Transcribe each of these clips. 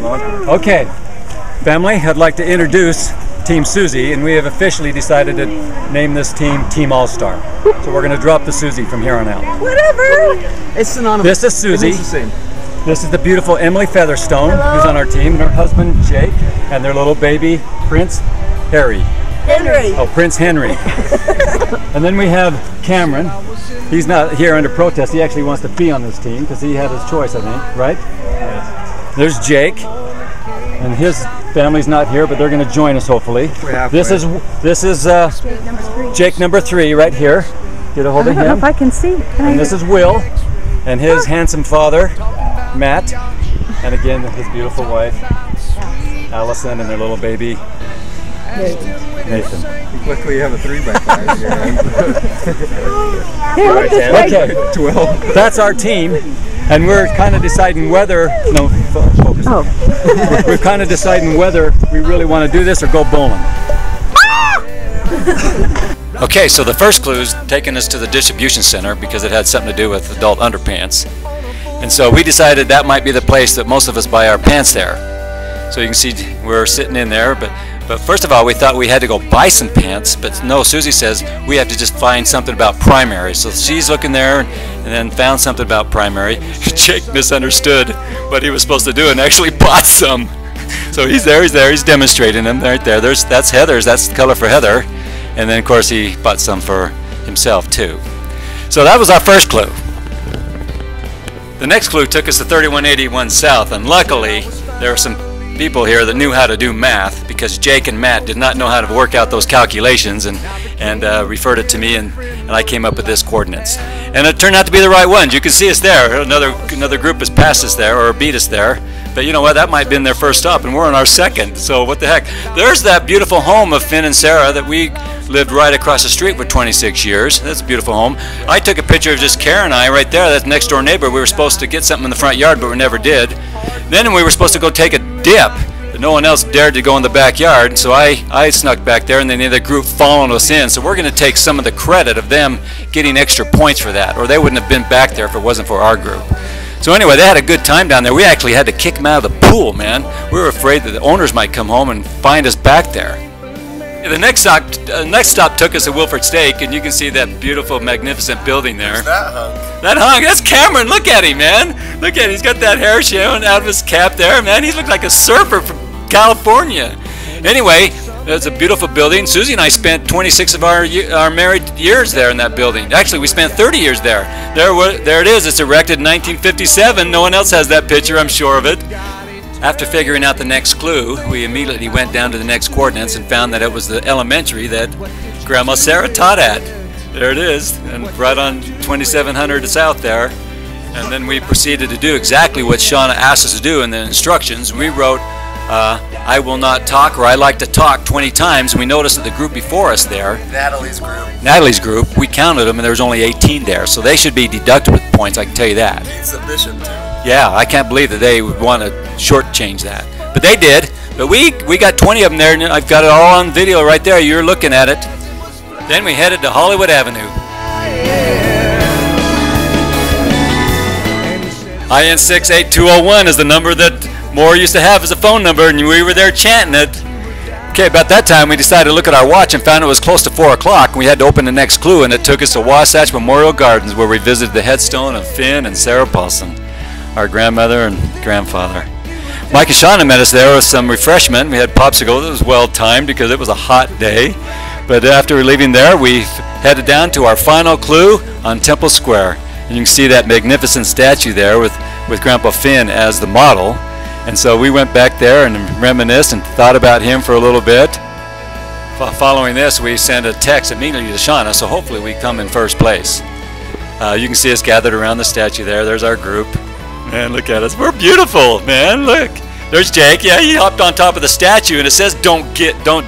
Okay, family, I'd like to introduce Team Susie, and we have officially decided to name this team Team All-Star. So we're going to drop the Susie from here on out. Whatever! It's synonymous. This is Susie. It's the same. This is the beautiful Emily Featherstone, Hello. who's on our team, and her husband Jake, and their little baby Prince Henry. Oh, Prince Henry. And then we have Cameron. He's not here under protest. He actually wants to be on this team because he had his choice, I think, right? Yes. There's Jake, and his family's not here, but they're going to join us hopefully. This is Jake number 3 right here. Get a hold of him. I don't know if I can see. And this is Will, and his handsome father, Matt, and again his beautiful wife, Allison, and their little baby, Nathan. Luckily you have a 3x5 Here, look this way. Okay, 12. That's our team, and we're kind of deciding whether, no, focus. Oh. We're kind of deciding whether we really want to do this or go bowling. Okay, so the first clue's taking us to the distribution center because it had something to do with adult underpants. And so we decided that might be the place that most of us buy our pants there. So you can see we're sitting in there, but first of all we thought we had to go buy some pants, but no, Susie says we have to just find something about primary. So she's looking there and then found something about primary. Jake misunderstood what he was supposed to do and actually bought some. So he's demonstrating them right there. That's Heather's, that's the color for Heather. And then of course he bought some for himself too. So that was our first clue. The next clue took us to 3181 South, and luckily there were some people here that knew how to do math because Jake and Matt did not know how to work out those calculations and referred it to me, and I came up with this coordinates. And it turned out to be the right ones. You can see us there. Another group has passed us there or beat us there. But you know what? That might have been their first stop, and we're on our second. So what the heck? There's that beautiful home of Finn and Sarah that we lived right across the street for 26 years. That's a beautiful home. I took a picture of just Karen and I right there. That's next door neighbor. We were supposed to get something in the front yard, but we never did. Then we were supposed to go take a dip, but no one else dared to go in the backyard. So I snuck back there, and then the other group followed us in. So we're going to take some of the credit of them getting extra points for that, or they wouldn't have been back there if it wasn't for our group. So anyway, they had a good time down there. We actually had to kick them out of the pool, man. We were afraid that the owners might come home and find us back there. The next stop took us to Wilford Steak, and you can see that beautiful, magnificent building there. That hung. That hung. That's Cameron. Look at him, man. Look at him. He's got that hair showing out of his cap there, man. He looked like a surfer from California. Anyway, it's a beautiful building. Susie and I spent 26 of our married years there in that building. Actually, we spent 30 years there. There it is. It's erected in 1957. No one else has that picture, I'm sure of it. After figuring out the next clue, we immediately went down to the next coordinates and found that it was the elementary that Grandma Sarah taught at. There it is, and right on 2700 South there. And then we proceeded to do exactly what Shauna asked us to do in the instructions. We wrote, I will not talk, or I like to talk 20 times, and we noticed that the group before us there, Natalie's group, we counted them and there was only 18 there, so they should be deducted with points, I can tell you that. Submission too. Yeah, I can't believe that they would want to shortchange that. But they did. But we got 20 of them there, and I've got it all on video right there. You're looking at it. Then we headed to Hollywood Avenue. IN 68201 is the number that Moore used to have as a phone number, and we were there chanting it. Okay, about that time we decided to look at our watch and found it was close to 4 o'clock, and we had to open the next clue, and it took us to Wasatch Memorial Gardens, where we visited the headstone of Finn and Sarah Paulsen, our grandmother and grandfather. Mike and Shauna met us there with some refreshment. We had popsicles. It was well timed because it was a hot day. But after leaving there, we headed down to our final clue on Temple Square. And you can see that magnificent statue there with Grandpa Finn as the model. And so we went back there and reminisced and thought about him for a little bit. Following this, we sent a text immediately to Shauna, so hopefully we come in first place. You can see us gathered around the statue there. There's our group. Man, look at us. We're beautiful, man. Look. There's Jake. Yeah, he hopped on top of the statue, and it says don't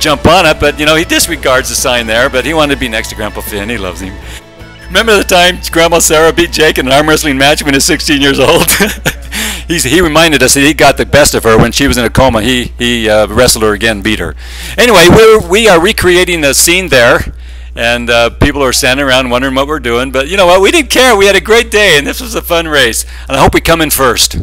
jump on it, but you know, he disregards the sign there, but he wanted to be next to Grandpa Finn. He loves him. Remember the time Grandma Sarah beat Jake in an arm wrestling match when he was 16 years old? He reminded us that he got the best of her when she was in a coma. He wrestled her again, beat her. Anyway, we are recreating the scene there. And people are standing around wondering what we're doing. But you know what? We didn't care. We had a great day, and this was a fun race. And I hope we come in first.